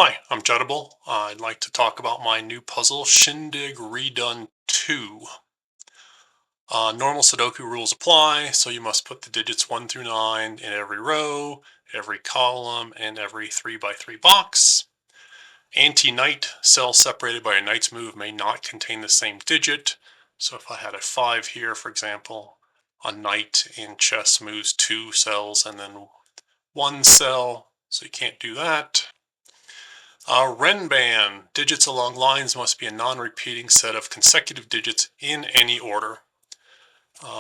Hi, I'm Juddable. I'd like to talk about my new puzzle, Shindig Redone 2. Normal Sudoku rules apply, so you must put the digits 1 through 9 in every row, every column, and every 3x3 box. Anti-knight cells separated by a knight's move may not contain the same digit. So if I had a 5 here, for example, a knight in chess moves 2 cells and then 1 cell, so you can't do that. Renban, digits along lines must be a non-repeating set of consecutive digits in any order.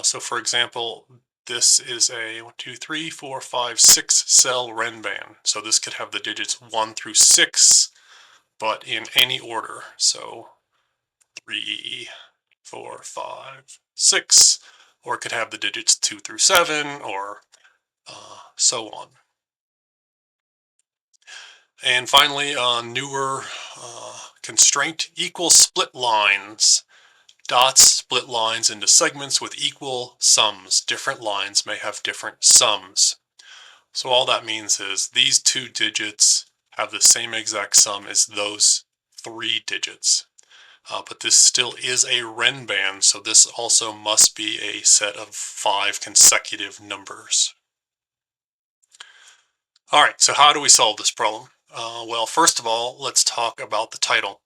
So for example, this is a 1, 2, 3, 4, 5, 6 cell Renban. So this could have the digits 1 through 6, but in any order. So 3, 4, 5, 6, or it could have the digits 2 through 7, or so on. And finally, newer constraint, equal split lines. Dots split lines into segments with equal sums. Different lines may have different sums. So all that means is these two digits have the same exact sum as those 3 digits. But this still is a Renban, so this also must be a set of 5 consecutive numbers. All right, so how do we solve this problem? Well, first of all, let's talk about the title.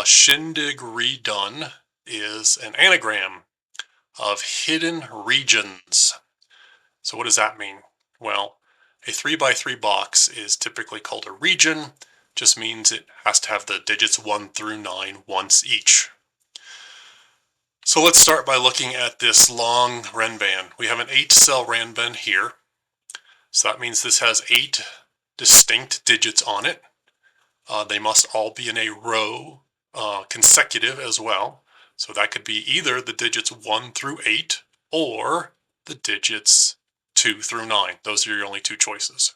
Shindig Redone is an anagram of hidden regions. So what does that mean? Well, a 3x3 box is typically called a region. Just means it has to have the digits 1 through 9 once each. So let's start by looking at this long Renban. We have an 8-cell Renban here. So that means this has 8 distinct digits on it. They must all be in a row, consecutive as well. So that could be either the digits 1 through 8 or the digits 2 through 9. Those are your only 2 choices.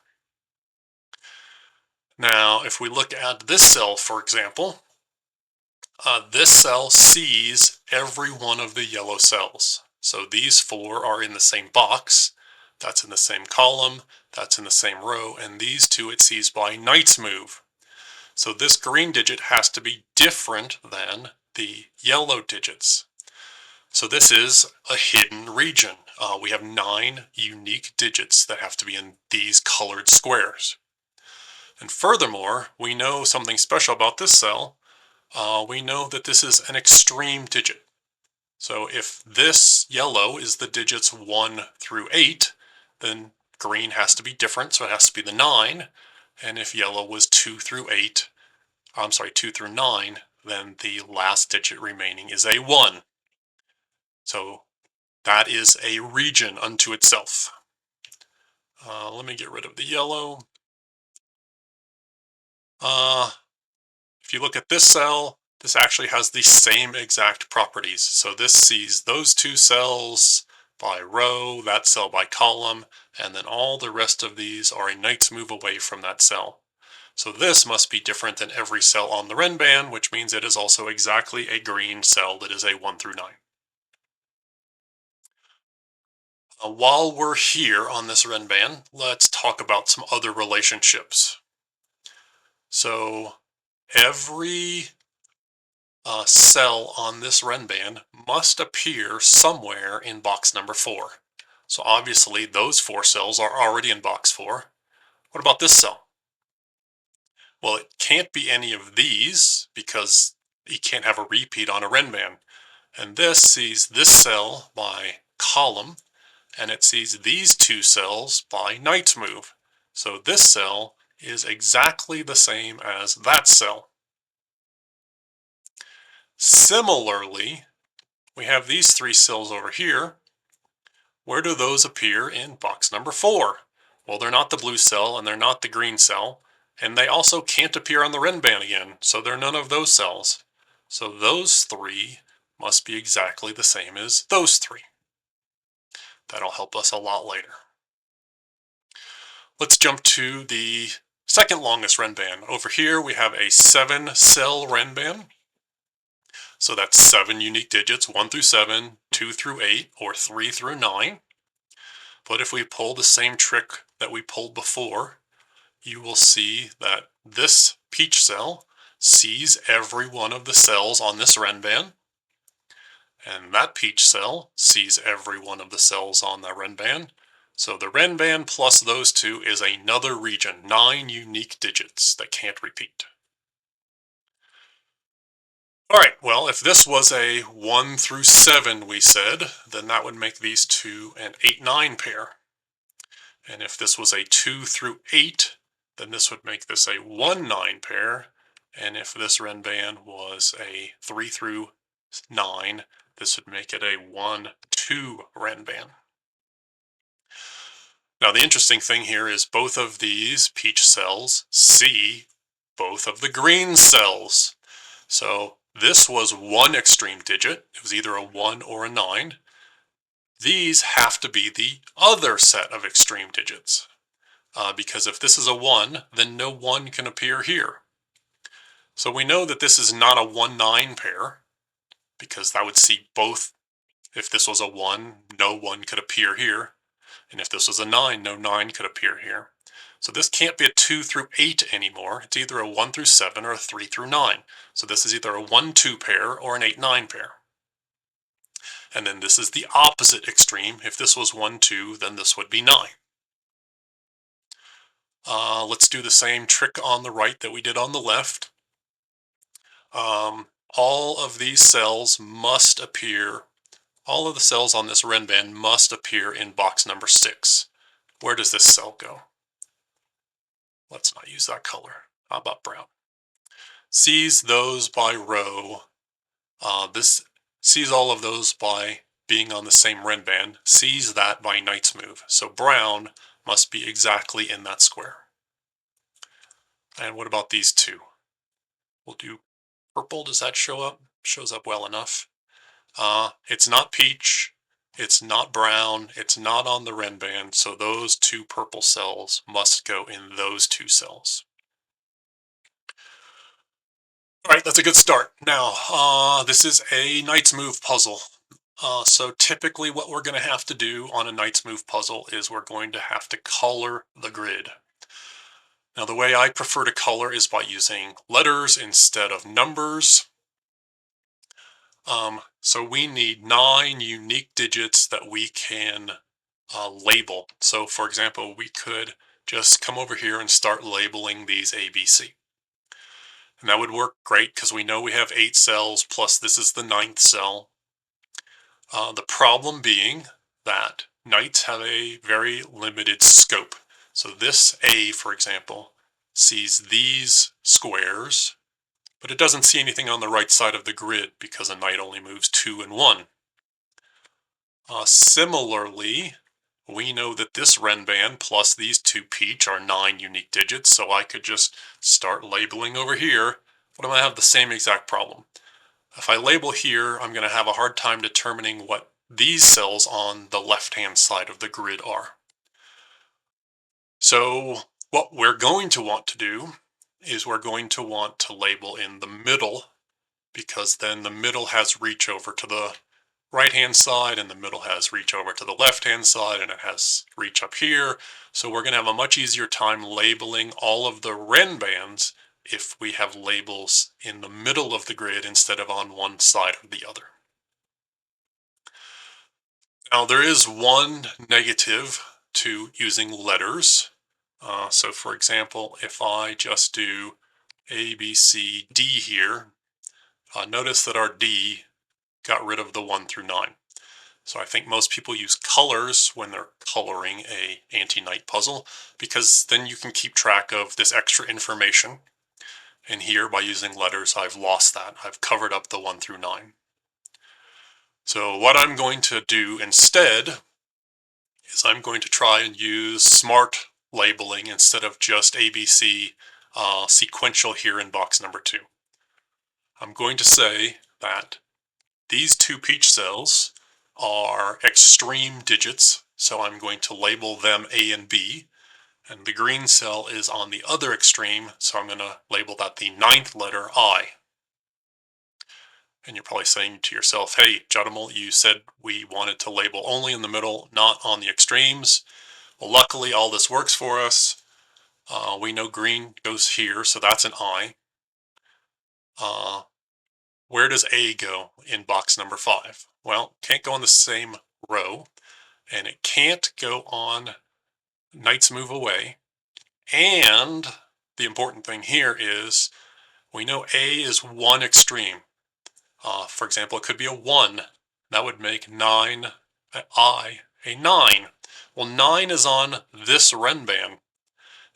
Now, if we look at this cell, for example, this cell sees every one of the yellow cells. So these 4 are in the same box. That's in the same column. That's in the same row. And these 2 it sees by knight's move. So this green digit has to be different than the yellow digits. So this is a hidden region. We have 9 unique digits that have to be in these colored squares. And furthermore, we know something special about this cell. We know that this is an extreme digit. So if this yellow is the digits 1 through 8, then green has to be different, so it has to be the 9. And if yellow was 2 through 8, 2 through 9, then the last digit remaining is a 1. So that is a region unto itself. Let me get rid of the yellow. If you look at this cell, this actually has the same exact properties. So this sees those 2 cells by row, that cell by column, and then all the rest of these are a knight's move away from that cell. So this must be different than every cell on the Renban, which means it is also exactly a green cell that is a 1 through 9. While we're here on this Renban, let's talk about some other relationships. So every cell on this Renban must appear somewhere in box number 4. So obviously those 4 cells are already in box 4. What about this cell? Well, it can't be any of these because you can't have a repeat on a Renban. And this sees this cell by column, and it sees these 2 cells by knight's move. So this cell is exactly the same as that cell. Similarly, we have these 3 cells over here. Where do those appear in box number 4? Well, they're not the blue cell and they're not the green cell, and they also can't appear on the Renban again, so they're none of those cells. So those 3 must be exactly the same as those 3. That'll help us a lot later. Let's jump to the second longest Renban. Over here we have a 7-cell Renban. So that's 7 unique digits, 1 through 7, 2 through 8, or 3 through 9. But if we pull the same trick that we pulled before, you will see that this peach cell sees every one of the cells on this Renban, and that peach cell sees every one of the cells on that Renban. So the Renban plus those two is another region, 9 unique digits that can't repeat. Alright, well, if this was a 1 through 7, we said, then that would make these two an 8-9 pair. And if this was a 2 through 8, then this would make this a 1-9 pair. And if this Renban was a 3 through 9, this would make it a 1-2 Renban. Now the interesting thing here is both of these peach cells see both of the green cells. So this was one extreme digit. It was either a 1 or a 9. These have to be the other set of extreme digits. Because if this is a 1, then no 1 can appear here. So we know that this is not a 1-9 pair, because that would see both. If this was a 1, no 1 could appear here. And if this was a 9, no 9 could appear here. So this can't be a 2 through 8 anymore. It's either a 1 through 7 or a 3 through 9. So this is either a 1-2 pair or an 8-9 pair. And then this is the opposite extreme. If this was 1-2, then this would be 9. Let's do the same trick on the right that we did on the left. All of these cells must appear, all of the cells on this Renban must appear in box number 6. Where does this cell go? Let's not use that color. How about brown? Sees those by row. This sees all of those by being on the same Renban, sees that by knight's move. So brown must be exactly in that square. And what about these two? We'll do purple. Does that show up? Shows up well enough. It's not peach. It's not brown. It's not on the Renban. So those two purple cells must go in those two cells. All right, that's a good start. Now, this is a knight's move puzzle. So typically what we're going to have to do on a knight's move puzzle is we're going to have to color the grid. Now, the way I prefer to color is by using letters instead of numbers. So we need 9 unique digits that we can label. So for example, we could just come over here and start labeling these ABC. And that would work great because we know we have 8 cells plus this is the 9th cell. The problem being that knights have a very limited scope. So this A, for example, sees these squares, but it doesn't see anything on the right side of the grid because a knight only moves 2 and 1. Similarly, we know that this Renban plus these two peach are 9 unique digits, so I could just start labeling over here, but I'm going to have the same exact problem. If I label here, I'm going to have a hard time determining what these cells on the left-hand side of the grid are. So what we're going to want to do is we're going to want to label in the middle, because then the middle has reach over to the right-hand side, and the middle has reach over to the left-hand side, and it has reach up here. So we're going to have a much easier time labeling all of the Renbans if we have labels in the middle of the grid instead of on one side or the other. Now there is one negative to using letters. So for example, if I just do A, B, C, D here, notice that our D got rid of the 1 through 9. So I think most people use colors when they're coloring a anti-knight puzzle, because then you can keep track of this extra information. And here, by using letters, I've lost that. I've covered up the 1 through 9. So what I'm going to do instead is I'm going to try and use smart labeling instead of just ABC sequential here in box number 2. I'm going to say that these two peach cells are extreme digits, so I'm going to label them A and B. And the green cell is on the other extreme, so I'm going to label that the 9th letter I. And you're probably saying to yourself, hey, Judimal, you said we wanted to label only in the middle, not on the extremes. Well, luckily all this works for us. We know green goes here, so that's an I. Where does A go in box number 5? Well, can't go on the same row, and it can't go on Knight's Move Away. And the important thing here is we know A is one extreme. For example, it could be a 1. That would make 9, I, a 9. Well, 9 is on this Renban.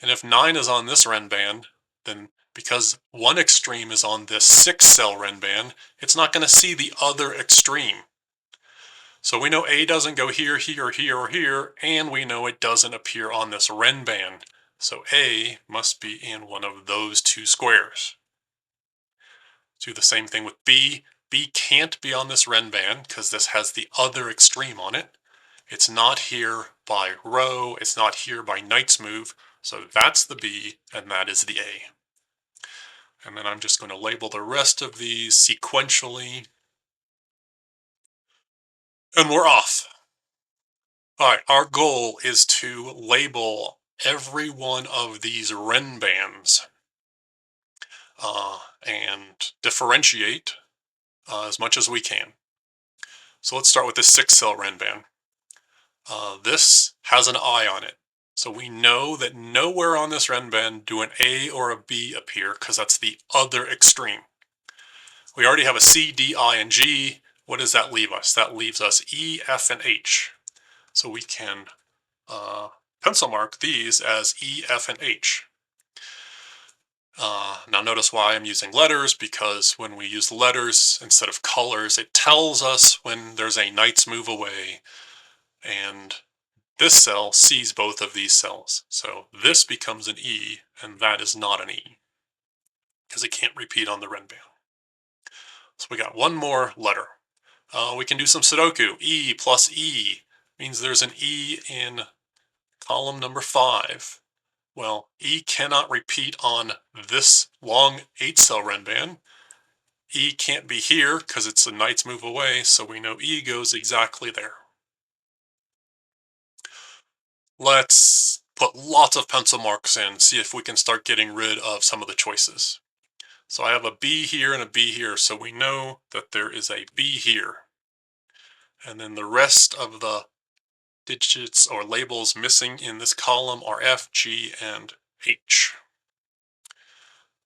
And if 9 is on this Renban, then because one extreme is on this 6-cell Renban, it's not going to see the other extreme. So we know A doesn't go here, here, here, or here, and we know it doesn't appear on this Renban. So A must be in one of those two squares. Do the same thing with B. B can't be on this Renban because this has the other extreme on it. It's not here by row, it's not here by Knight's Move, so that's the B, and that is the A. And then I'm just going to label the rest of these sequentially. And we're off. All right, our goal is to label every one of these Renbans and differentiate as much as we can. So let's start with this 6-cell Renban. This has an I on it. So we know that nowhere on this Renban do an A or a B appear because that's the other extreme. We already have a C, D, I, and G. What does that leave us? That leaves us E, F, and H. So we can pencil mark these as E, F, and H. Now notice why I'm using letters, because when we use letters instead of colors, it tells us when there's a Knight's Move Away, and this cell sees both of these cells. So this becomes an E, and that is not an E, because it can't repeat on the Renban. So we got one more letter. We can do some Sudoku. E plus E means there's an E in column number 5. Well, E cannot repeat on this long 8-cell Renban. E can't be here because it's a Knight's Move Away, so we know E goes exactly there. Let's put lots of pencil marks in, see if we can start getting rid of some of the choices. So I have a B here and a B here, so we know that there is a B here. And then the rest of the digits or labels missing in this column are F, G, and H.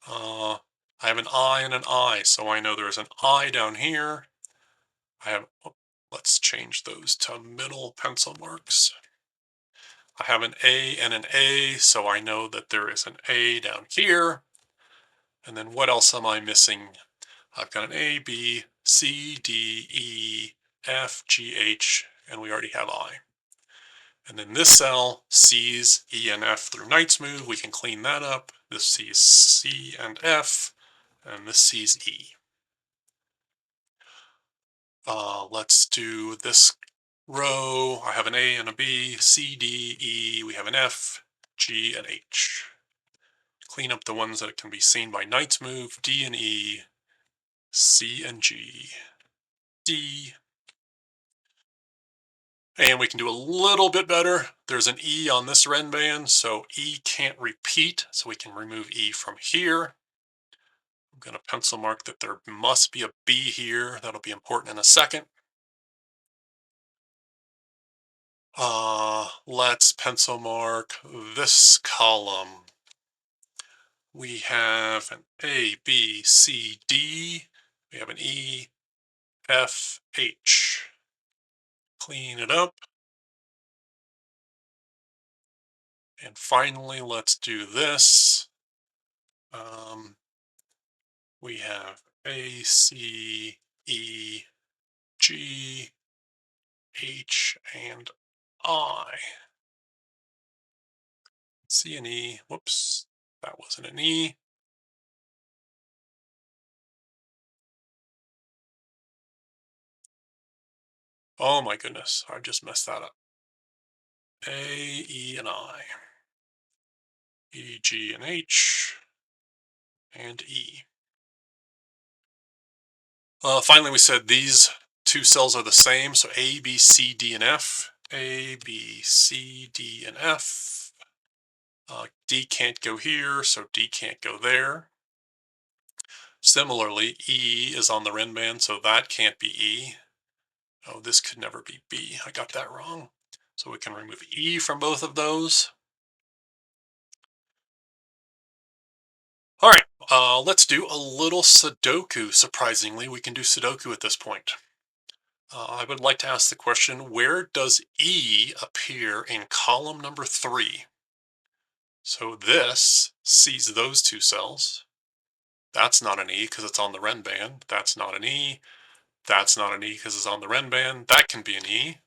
I have an I and an I, so I know there's an I down here. Let's change those to middle pencil marks. I have an A and an A, so I know that there is an A down here. And then what else am I missing? I've got an A, B, C, D, E, F, G, H, and we already have I. And then this cell sees E and F through Knight's Move. We can clean that up. This sees C and F, and this sees E. Let's do this row. I have an A and a B, C, D, E. We have an F, G, and H. Clean up the ones that can be seen by Knight's Move. D and E, C and G, D. And we can do a little bit better. There's an E on this Renban, so E can't repeat, so we can remove E from here. I'm going to pencil mark that there must be a B here. That'll be important in a second. Let's pencil mark this column. We have an A, B, C, D. We have an E, F, H. Clean it up. And finally, let's do this. We have A, C, E, G, H, and I. C and E. Whoops, that wasn't an E. Oh my goodness, I just messed that up. A, E, and I. E, G, and H, and E. Finally, we said these two cells are the same, so A, B, C, D, and F. A, B, C, D, and F. D can't go here, so D can't go there. Similarly, E is on the ren band, so that can't be E. Oh, this could never be B. I got that wrong. So we can remove E from both of those. All right, let's do a little Sudoku. Surprisingly, we can do Sudoku at this point. I would like to ask the question, where does E appear in column number 3? So this sees those two cells. That's not an E because it's on the ren band. That's not an E. That's not an E because it's on the ren band. That can be an E.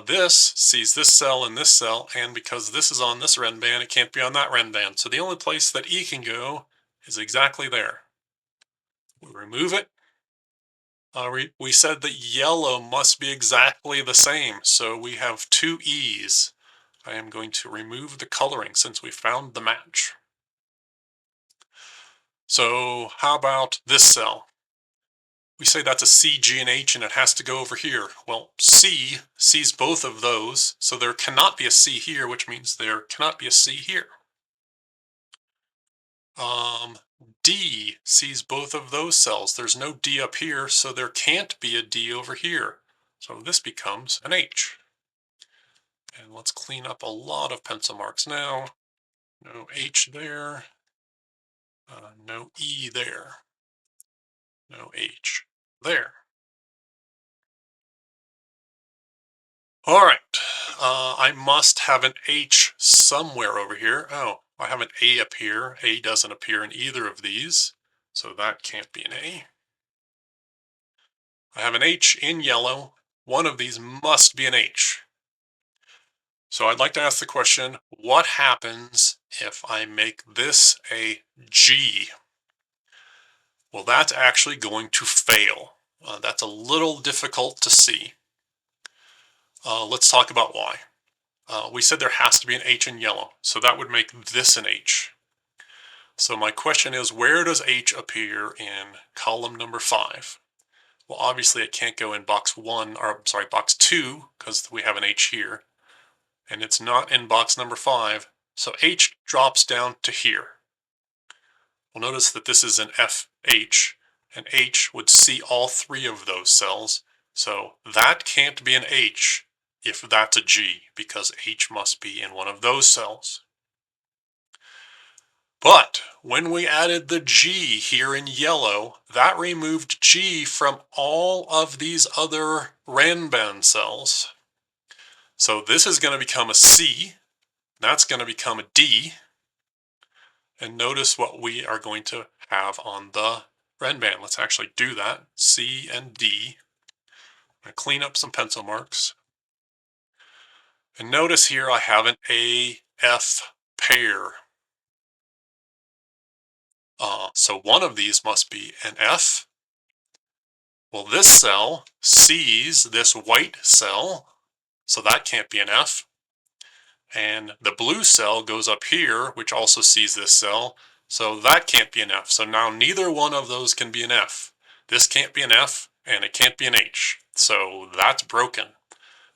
This sees this cell and this cell, and because this is on this ren band, it can't be on that ren band. So the only place that E can go is exactly there. We remove it. We said that yellow must be exactly the same, so we have two E's. I am going to remove the coloring since we found the match. So how about this cell? We say that's a C, G, and H, and it has to go over here. Well, C sees both of those, so there cannot be a C here, which means there cannot be a C here. D sees both of those cells. There's no D up here, so there can't be a D over here. So this becomes an H. And let's clean up a lot of pencil marks now. No H there. No E there. No H there. All right. I must have an H somewhere over here. Oh, I have an A up here. A doesn't appear in either of these, so that can't be an A. I have an H in yellow. One of these must be an H. So I'd like to ask the question, what happens if I make this a G? Well, that's actually going to fail. That's a little difficult to see. Let's talk about why. We said there has to be an H in yellow, so that would make this an H. So my question is, where does H appear in column number 5? Well, obviously it can't go in box 1, or sorry, box 2, because we have an H here. And it's not in box number 5, so H drops down to here. Well, notice that this is an FH, and H would see all 3 of those cells, so that can't be an H if that's a G, because H must be in one of those cells. But when we added the G here in yellow, that removed G from all of these other Ranban cells. So this is going to become a C, that's going to become a D, and notice what we are going to have on the Ranban. Let's actually do that. C and D. I'm going to clean up some pencil marks. And notice here I have an AF pair. So one of these must be an F. Well, this cell sees this white cell, so that can't be an F. And the blue cell goes up here, which also sees this cell, so that can't be an F. So now neither one of those can be an F. This can't be an F, and it can't be an H. So that's broken.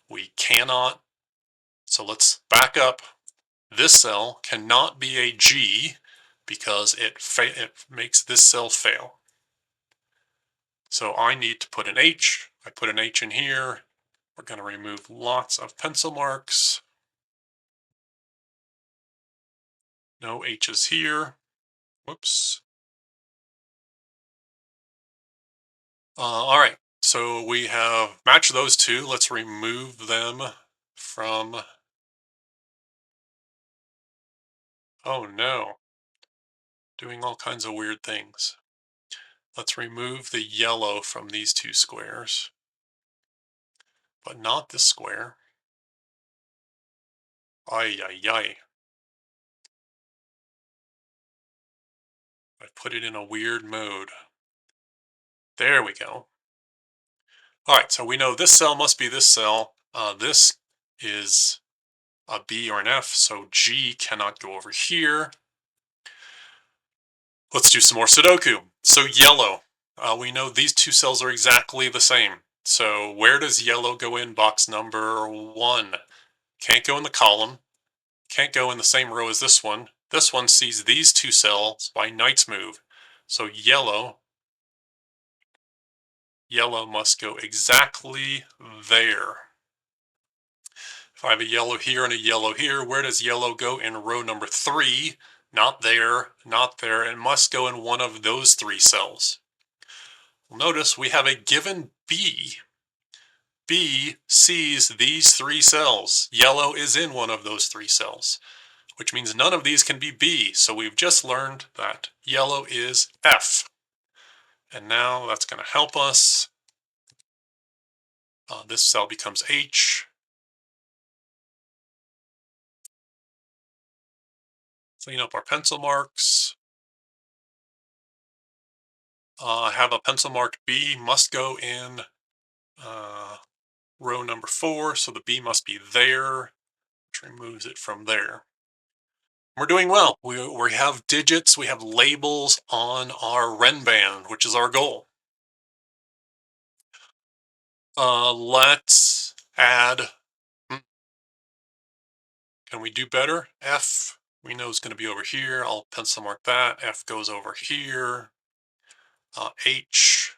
We cannot. So let's back up. This cell cannot be a G because it makes this cell fail. So I need to put an H. I put an H in here. We're going to remove lots of pencil marks. No H's here. Whoops. All right, so we have matched those two. Let's remove them from, oh no, doing all kinds of weird things. Let's remove the yellow from these two squares, but not this square. Ay, ay, ay. I put it in a weird mode. There we go. All right, so we know this cell must be this cell. This is a B or an F, so G cannot go over here. Let's do some more Sudoku. So yellow, we know these two cells are exactly the same. So where does yellow go in box number 1? Can't go in the column. can't go in the same row as this one. This one sees these two cells by Knight's move. So yellow must go exactly there. If I have a yellow here and a yellow here, where does yellow go in row number 3? Not there, not there. It must go in one of those 3 cells. Notice we have a given B. B sees these 3 cells. Yellow is in one of those 3 cells, which means none of these can be B. So we've just learned that yellow is F. And now that's going to help us. This cell becomes H. Clean up our pencil marks. Have a pencil marked B must go in row number 4, so the B must be there, which removes it from there. We're doing well. We have digits, we have labels on our Renband, which is our goal. Let's add, can we do better? F, we know is going to be over here. I'll pencil mark that. F goes over here. H,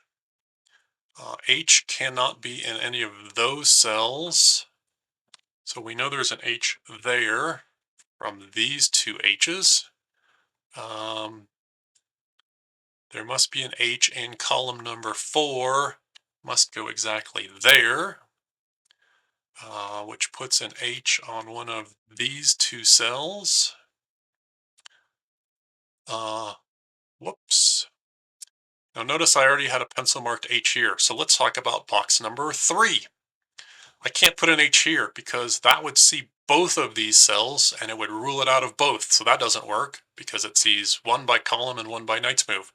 H cannot be in any of those cells. So we know there's an H there from these 2 H's. There must be an H in column number 4. Must go exactly there, which puts an H on one of these 2 cells. Whoops. Now notice I already had a pencil marked H here. So let's talk about box number 3. I can't put an H here because that would see both of these cells and it would rule it out of both. So that doesn't work because it sees one by column and one by Knight's move.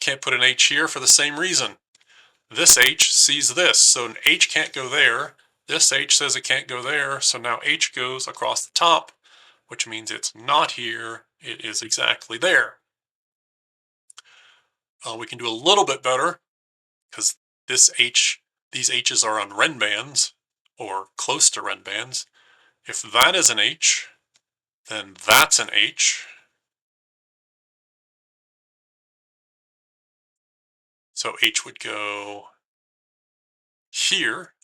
Can't put an H here for the same reason. This H sees this, so an H can't go there. This H says it can't go there, so now H goes across the top, which means it's not here, it is exactly there. We can do a little bit better because these H's are on Renbands, or close to Renbands. If that is an H, then that's an H. So H would go here.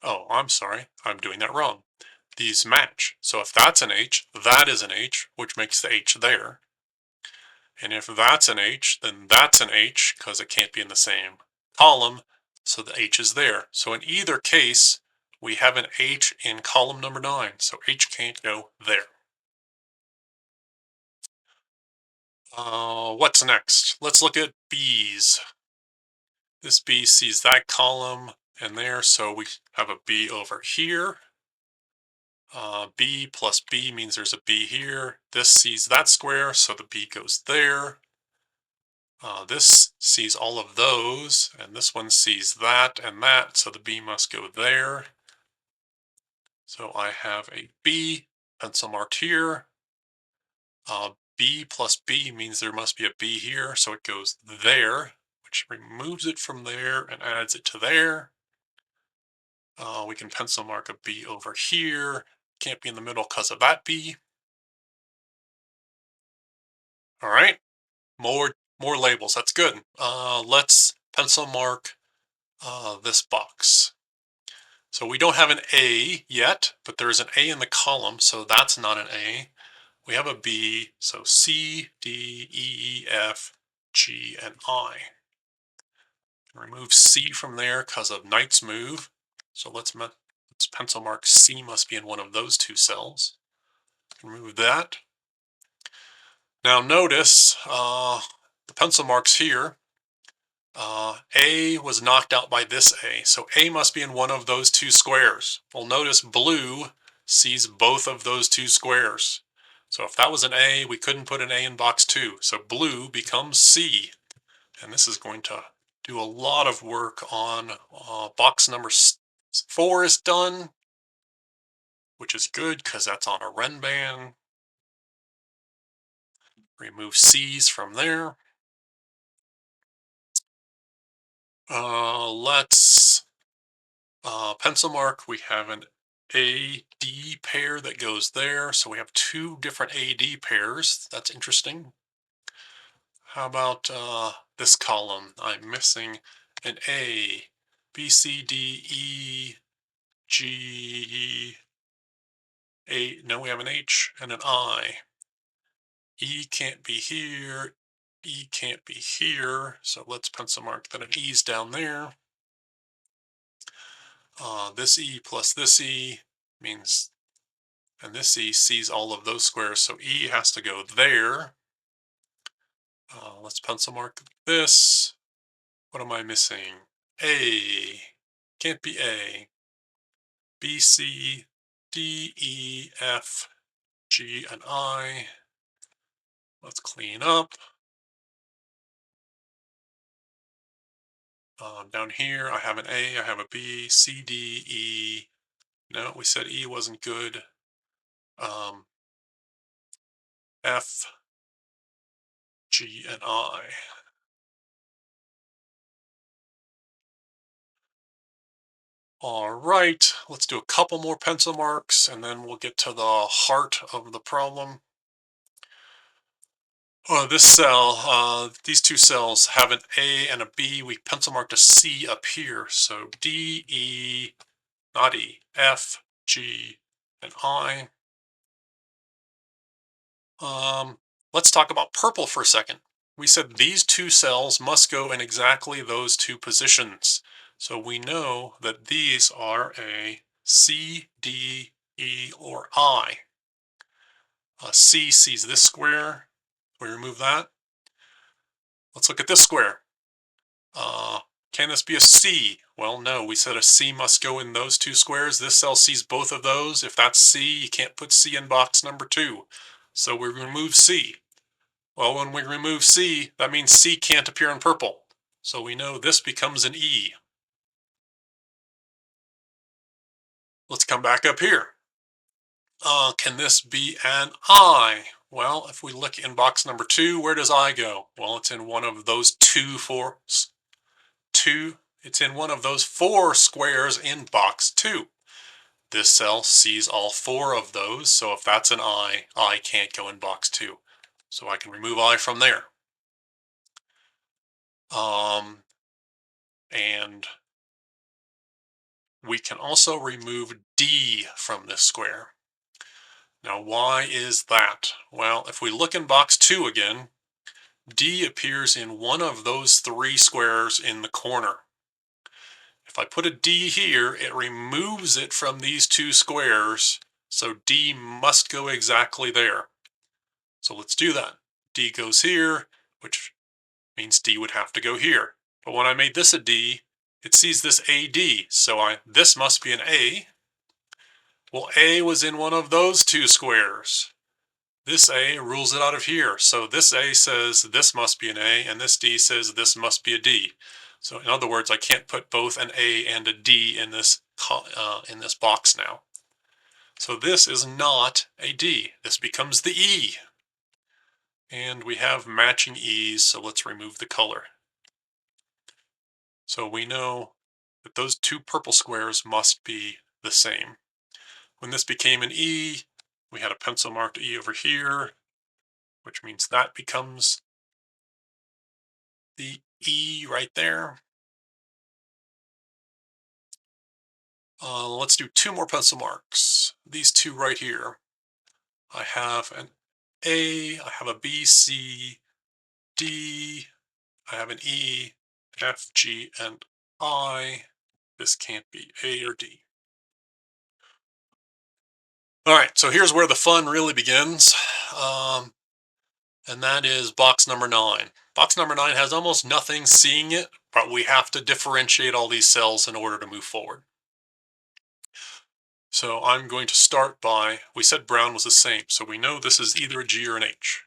Oh, I'm sorry, I'm doing that wrong. These match. So if that's an H, that is an H, which makes the H there. And if that's an H, then that's an H, because it can't be in the same column, so the H is there. So in either case, we have an H in column number 9, so H can't go there. What's next? Let's look at B's. This B sees that column and there, so we have a B over here. B plus B means there's a B here. This sees that square, so the B goes there. This sees all of those, and this one sees that and that, so the B must go there. So I have a B, pencil marked here. B plus B means there must be a B here, so it goes there, which removes it from there and adds it to there. We can pencil mark a B over here. Can't be in the middle because of that B. All right, more labels. That's good. Let's pencil mark this box. So we don't have an A yet, but there's an A in the column, so that's not an A. We have a B, so C, D, E, F, G, and I. Remove C from there because of Knight's move. So let's pencil mark C must be in one of those 2 cells. Remove that. Now notice the pencil marks here. A was knocked out by this A, so A must be in one of those 2 squares. Well, notice blue sees both of those 2 squares. So if that was an A, we couldn't put an A in box 2. So blue becomes C. And this is going to do a lot of work on box number 4 is done, which is good because that's on a Renband. Remove C's from there. Let's pencil mark. We have an AD pair that goes there. So we have two different AD pairs. That's interesting. How about this column? I'm missing an A, B, C, D, E, G, A. No, we have an H and an I. E can't be here. E can't be here. So let's pencil mark that an E's down there. This E plus this E means, and this E sees all of those squares, so E has to go there. Let's pencil mark this. What am I missing? A. Can't be A. B, C, D, E, F, G, and I. Let's clean up. Down here, I have an A, I have a B, C, D, E. No, we said E wasn't good. F, G, and I. All right, let's do a couple more pencil marks and then we'll get to the heart of the problem. This cell, these two cells have an A and a B. We pencil marked a C up here. So D, E, not E, F, G, and I. Let's talk about purple for a second. We said these two cells must go in exactly those two positions. So we know that these are a C, D, E, or I. C sees this square. We remove that. Let's look at this square. Can this be a C? Well, no, we said a C must go in those two squares. This cell sees both of those. If that's C, you can't put C in box number 2. So we remove C. Well, when we remove C, that means C can't appear in purple. So we know this becomes an E. Let's come back up here. Can this be an I? Well, if we look in box number 2, where does I go? Well, it's in one of those it's in one of those 4 squares in box 2. This cell sees all 4 of those, so if that's an I can't go in box 2. So I can remove I from there. And we can also remove D from this square. Now, why is that? Well, if we look in box 2 again, D appears in one of those 3 squares in the corner. If I put a D here, it removes it from these 2 squares, so D must go exactly there. So let's do that. D goes here, which means D would have to go here. But when I made this a D, it sees this AD, so this must be an A. Well, A was in one of those 2 squares. This A rules it out of here. So this A says this must be an A, and this D says this must be a D. So in other words, I can't put both an A and a D in this box now. So this is not a D. This becomes the E. And we have matching E's, so let's remove the color. So we know that those 2 purple squares must be the same. When this became an E, we had a pencil marked E over here, which means that becomes the E right there. Let's do 2 more pencil marks. These 2 right here. I have an A, I have a B, C, D, I have an E, F, G, and I. This can't be A or D. All right, so here's where the fun really begins. And that is box number 9. Box number 9 has almost nothing seeing it, but we have to differentiate all these cells in order to move forward. So I'm going to start by, we said brown was the same, so we know this is either a G or an H.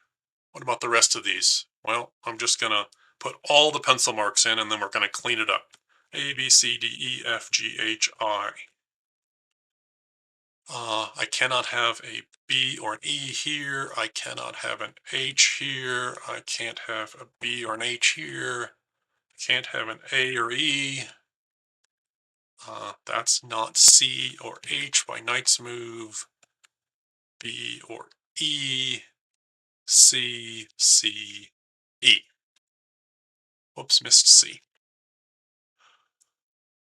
What about the rest of these? Well, I'm just going to put all the pencil marks in and then we're going to clean it up. A, B, C, D, E, F, G, H, I. I cannot have a B or an E here. I cannot have an H here. I can't have a B or an H here. I can't have an A or E. That's not C or H by Knight's move. B or E. C, C, E. Whoops, missed C.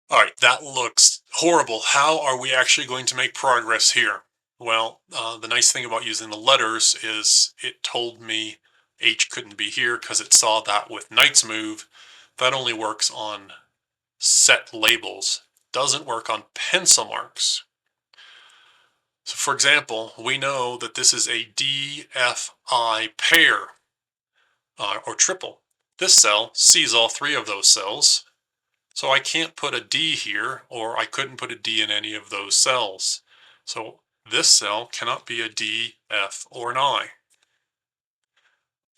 All right, that looks horrible. How are we actually going to make progress here? Well, the nice thing about using the letters is it told me H couldn't be here because it saw that with Knight's move. That only works on set labels, doesn't work on pencil marks. So for example, we know that this is a DFI pair or triple. This cell sees all three of those cells. So I can't put a D here, or I couldn't put a D in any of those cells. So this cell cannot be a D, F, or an I.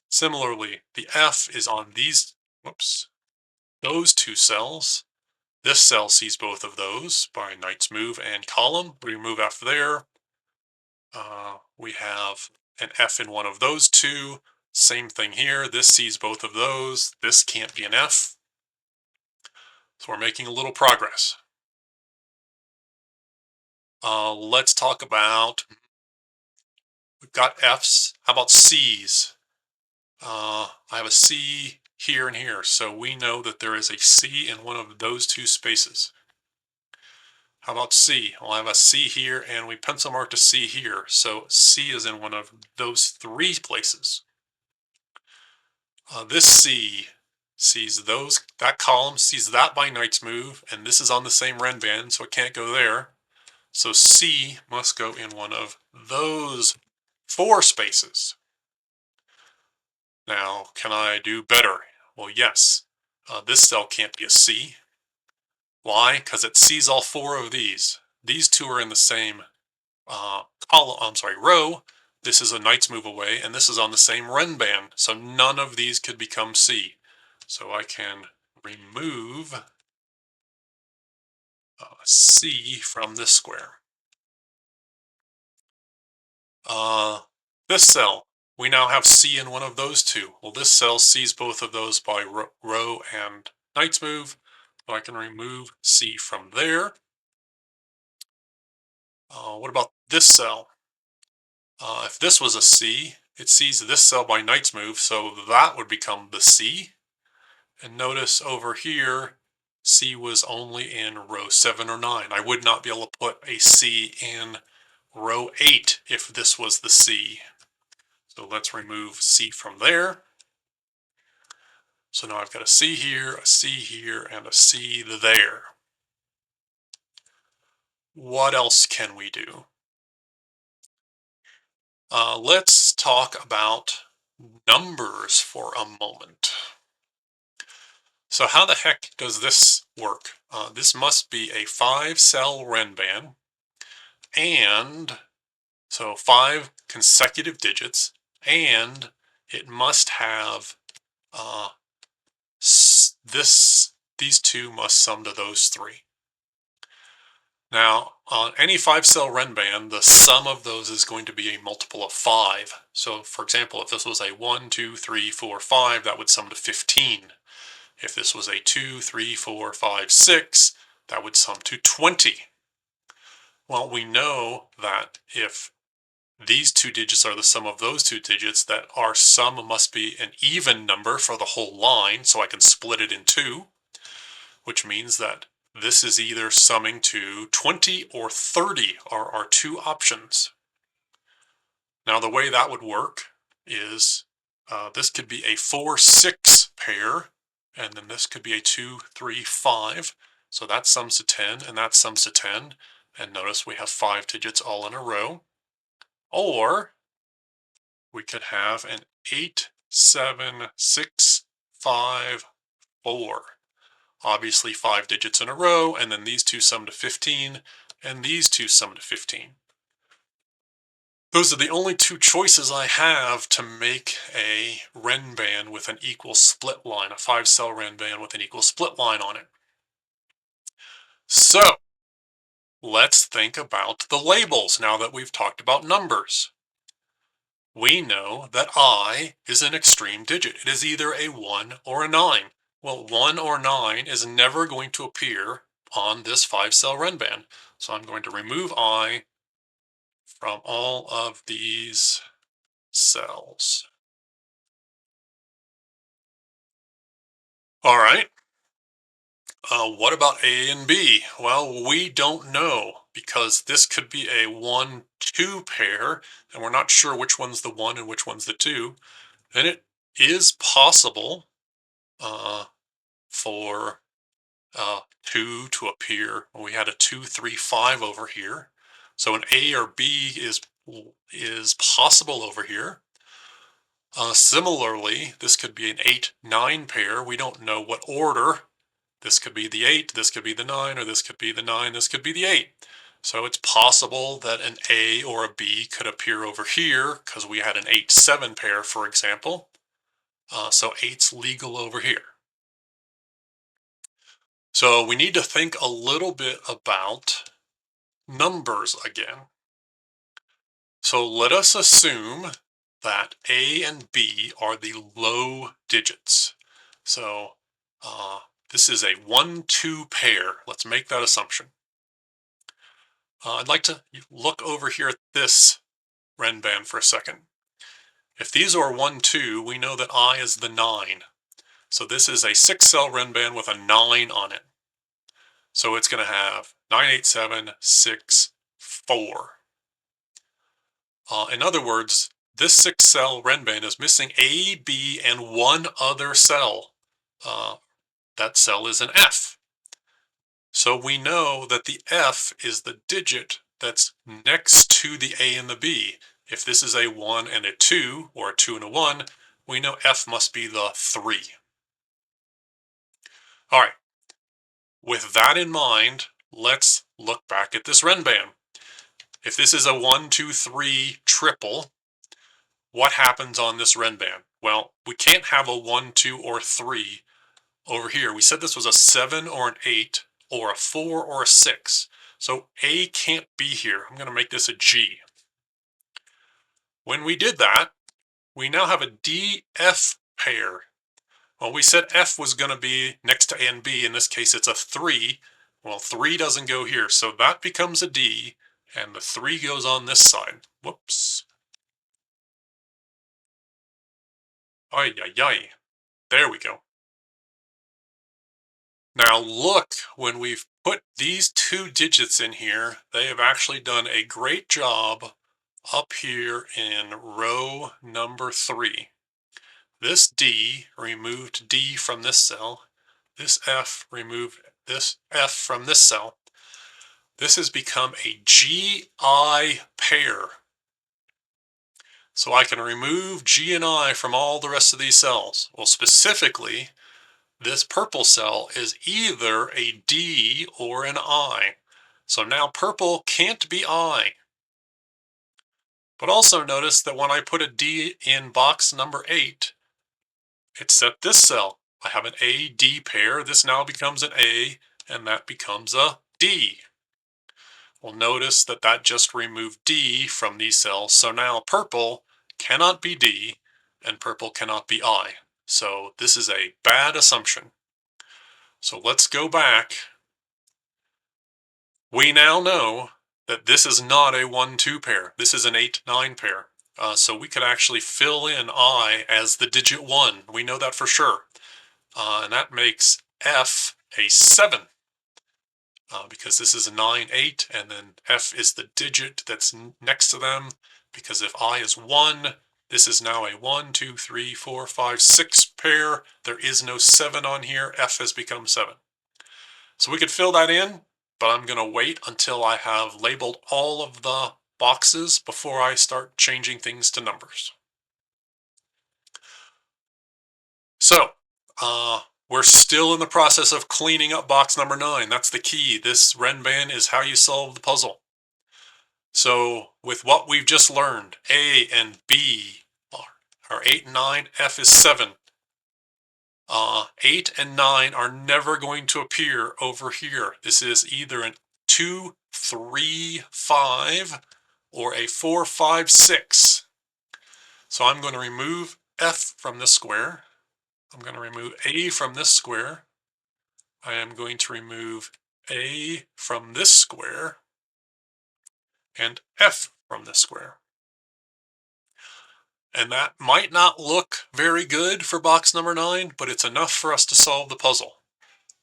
Similarly, the F is on those two cells. This cell sees both of those by Knight's move and column. We move F there. We have an F in one of those two. Same thing here. This sees both of those. This can't be an F. So we're making a little progress. Let's talk about, we've got F's. How about C's? I have a C here and here, so we know that there is a C in one of those two spaces. How about C? Well, I have a C here, and we pencil marked a C here, so C is in one of those three places. This C sees that column, sees that by Knight's move, and this is on the same Ren band, so it can't go there. So C must go in one of those four spaces. Now, can I do better? Well, yes. This cell can't be a C. Why? Because it sees all four of these. These two are in the same row. This is a Knight's move away, and this is on the same Ren band, so none of these could become C. So I can remove C from this square. This cell, we now have C in one of those two. Well, this cell sees both of those by row and Knight's move, so I can remove C from there. What about this cell? If this was a C, it sees this cell by Knight's move, so that would become the C. And notice over here, C was only in row 7 or 9. I would not be able to put a C in row 8 if this was the C. So let's remove C from there. So now I've got a C here, and a C there. What else can we do? Let's talk about numbers for a moment. So how the heck does this work? This must be a 5-cell Renban, and so 5 consecutive digits, and it must have these two must sum to those 3. Now, on any 5-cell Renban, the sum of those is going to be a multiple of 5. So, for example, if this was a 1, 2, 3, 4, 5, that would sum to 15. If this was a 2, 3, 4, 5, 6, that would sum to 20. Well, we know that if these two digits are the sum of those two digits, that our sum must be an even number for the whole line, so I can split it in 2, which means that this is either summing to 20 or 30 are our 2 options. Now the way that would work is this could be a 4-6 pair, and then this could be a 2, 3, 5. So that sums to 10, and that sums to 10. And notice we have 5 digits all in a row. Or we could have an 8, 7, 6, 5, 4. Obviously 5 digits in a row, and then these two sum to 15, and these two sum to 15. Those are the only 2 choices I have to make a Renban with an equal split line, a 5-cell Renban with an equal split line on it. So, let's think about the labels now that we've talked about numbers. We know that I is an extreme digit. It is either a 1 or a 9. Well, 1 or 9 is never going to appear on this 5-cell Renban. So I'm going to remove I from all of these cells. All right. What about A and B? Well, we don't know because this could be a 1-2 pair, and we're not sure which one's the 1 and which one's the 2. And it is possible for 2 to appear. We had a 2, 3, 5 over here. So an A or B is possible over here. Similarly, this could be an 8-9 pair. We don't know what order. This could be the 8, this could be the 9, or this could be the 9, this could be the 8. So it's possible that an A or a B could appear over here because we had an 8-7 pair, for example. So 8's legal over here. So we need to think a little bit about numbers again. So let us assume that A and B are the low digits. So this is a 1-2 pair. Let's make that assumption. I'd like to look over here at this Renban for a second. If these are 1-2, we know that I is the 9. So this is a 6-cell Renban with a 9 on it. So it's going to have 9, 8, 7, 6, 4. In other words, this 6-cell Renban is missing A, B, and one other cell. That cell is an F. So we know that the F is the digit that's next to the A and the B. If this is a 1 and a 2, or a 2 and a 1, we know F must be the 3. All right. With that in mind, let's look back at this Renban. If this is a 1, 2, 3 triple, what happens on this Renban? Well, we can't have a 1, 2, or 3 over here. We said this was a 7 or an 8 or a 4 or a 6. So A can't be here. I'm going to make this a G. When we did that, we now have a DF pair. Well, we said F was going to be next to A and B. In this case, it's a 3. Well, 3 doesn't go here, so that becomes a D, and the 3 goes on this side. Whoops. Ay, ay, ay. There we go. Now look, when we've put these 2 digits in here, they have actually done a great job up here in row number 3. This D removed D from this cell. This F removed this F from this cell. This has become a GI pair. So I can remove G and I from all the rest of these cells. Well, specifically, this purple cell is either a D or an I. So now purple can't be I. But also notice that when I put a D in box number 8, it set this cell. I have an A-D pair. This now becomes an A, and that becomes a D. Well, notice that that just removed D from these cells. So now purple cannot be D, and purple cannot be I. So this is a bad assumption. So let's go back. We now know that this is not a 1-2 pair. This is an 8-9 pair. So we could actually fill in I as the digit 1. We know that for sure. And that makes F a 7. Because this is a 9, 8, and then F is the digit that's next to them. Because if I is 1, this is now a 1, 2, 3, 4, 5, 6 pair. There is no 7 on here. F has become 7. So we could fill that in, but I'm going to wait until I have labeled all of the boxes before I start changing things to numbers. So, we're still in the process of cleaning up box number 9. That's the key. This Renban is how you solve the puzzle. So, with what we've just learned, A and B are 8 and 9, F is 7. 8 and 9 are never going to appear over here. This is either an 2, 3, 5 or a 4, 5, 6. So I'm going to remove F from this square. I'm going to remove A from this square. I am going to remove A from this square and F from this square. And that might not look very good for box number 9, but it's enough for us to solve the puzzle.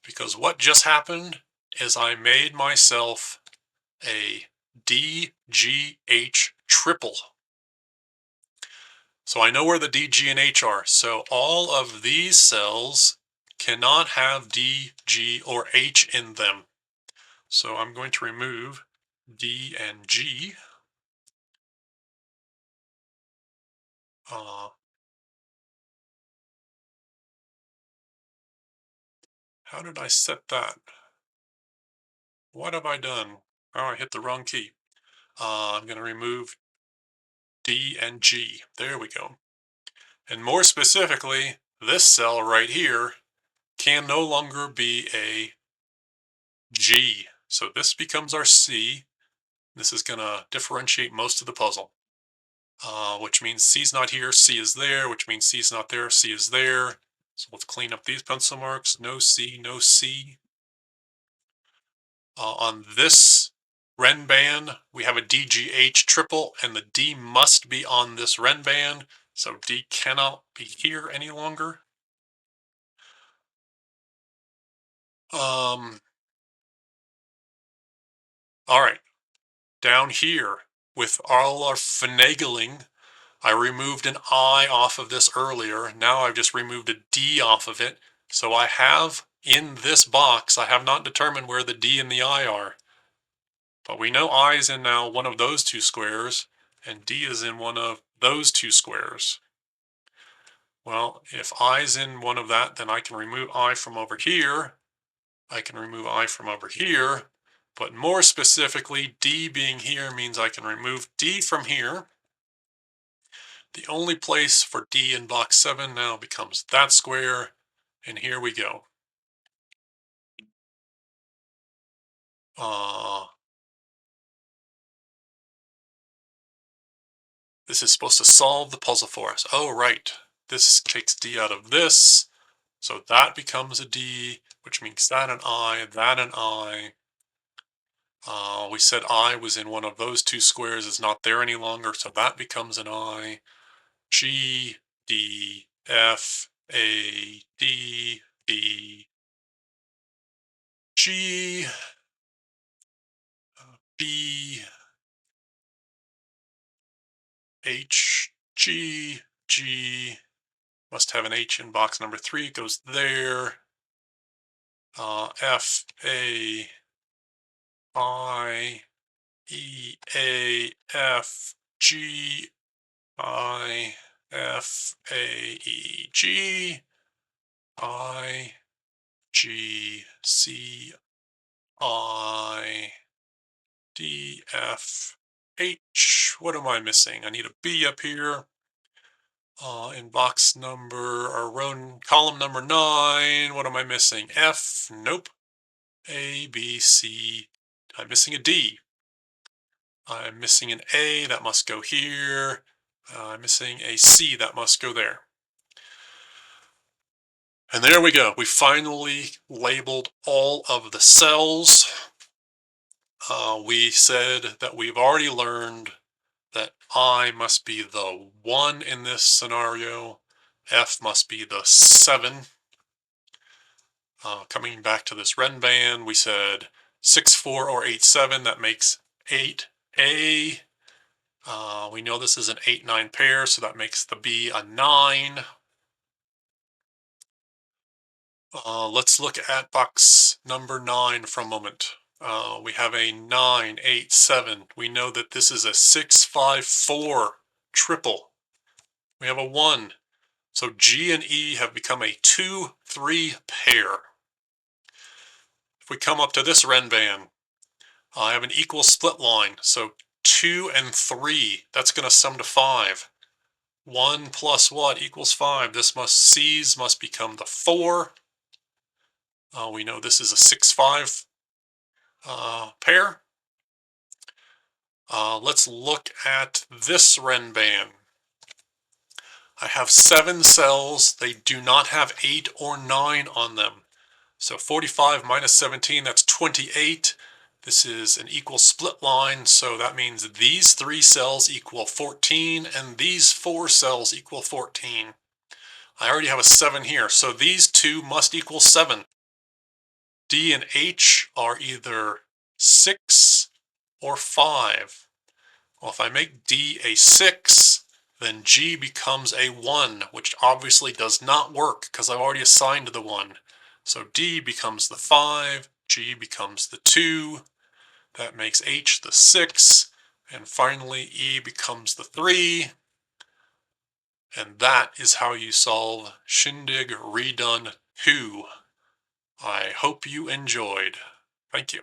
Because what just happened is I made myself a DGH triple. So I know where the D, G, and H are. So all of these cells cannot have D, G, or H in them. So I'm going to remove D and G. How did I set that? What have I done? Oh, I hit the wrong key. I'm going to remove D and G. There we go. And more specifically, this cell right here can no longer be a G. So this becomes our C. This is going to differentiate most of the puzzle. Which means C's not here, C is there, which means C's not there, C is there. So let's clean up these pencil marks. No C, no C. On this Ren band, we have a DGH triple, and the D must be on this Ren band, so D cannot be here any longer. All right, down here, with all our finagling, I removed an I off of this earlier. Now I've just removed a D off of it. So I have, in this box, I have not determined where the D and the I are. But we know I is in now one of those two squares, and D is in one of those two squares. Well, if I's in one of that, then I can remove I from over here. I can remove I from over here. But more specifically, D being here means I can remove D from here. The only place for D in box 7 now becomes that square, and here we go. This is supposed to solve the puzzle for us. Oh, right. This takes D out of this, so that becomes a D, which means that an I, that an I. We said I was in one of those two squares, is not there any longer, so that becomes an I. G, D, F, A, D, D, G, B, H, G, G. Must have an H in box number 3, goes there. F, A, I, E, A, F, G, I, F, A, E, G, I, G, C, I, D, F, H. What am I missing? I need a B up here. In box number, or row, column number 9, what am I missing? F, nope. A, B, C. I'm missing a D. I'm missing an A, that must go here. I'm missing a C, that must go there. And there we go. We finally labeled all of the cells. We said that we've already learned that I must be the 1 in this scenario. F must be the 7. Coming back to this Ren band, we said 6, 4, or 8, 7. That makes 8A. We know this is an 8-9 pair, so that makes the B a 9. Let's look at box number 9 for a moment. We have a 9, 8, 7. We know that this is a 6, 5, 4 triple. We have a 1. So G and E have become a 2, 3 pair. If we come up to this Ren band, I have an equal split line. So 2 and 3, that's going to sum to 5. 1 plus what equals 5? This must, C's must become the 4. We know this is a 6, 5 pair. Let's look at this Ren band. I have 7 cells. They do not have 8 or 9 on them. So 45 minus 17, that's 28. This is an equal split line, so that means these 3 cells equal 14, and these 4 cells equal 14. I already have a 7 here, so these 2 must equal 7. D and H are either 6 or 5. Well, if I make D a 6, then G becomes a 1, which obviously does not work because I've already assigned the 1. So D becomes the 5, G becomes the 2, that makes H the 6, and finally E becomes the 3. And that is how you solve Shindig Redone 2. I hope you enjoyed. Thank you.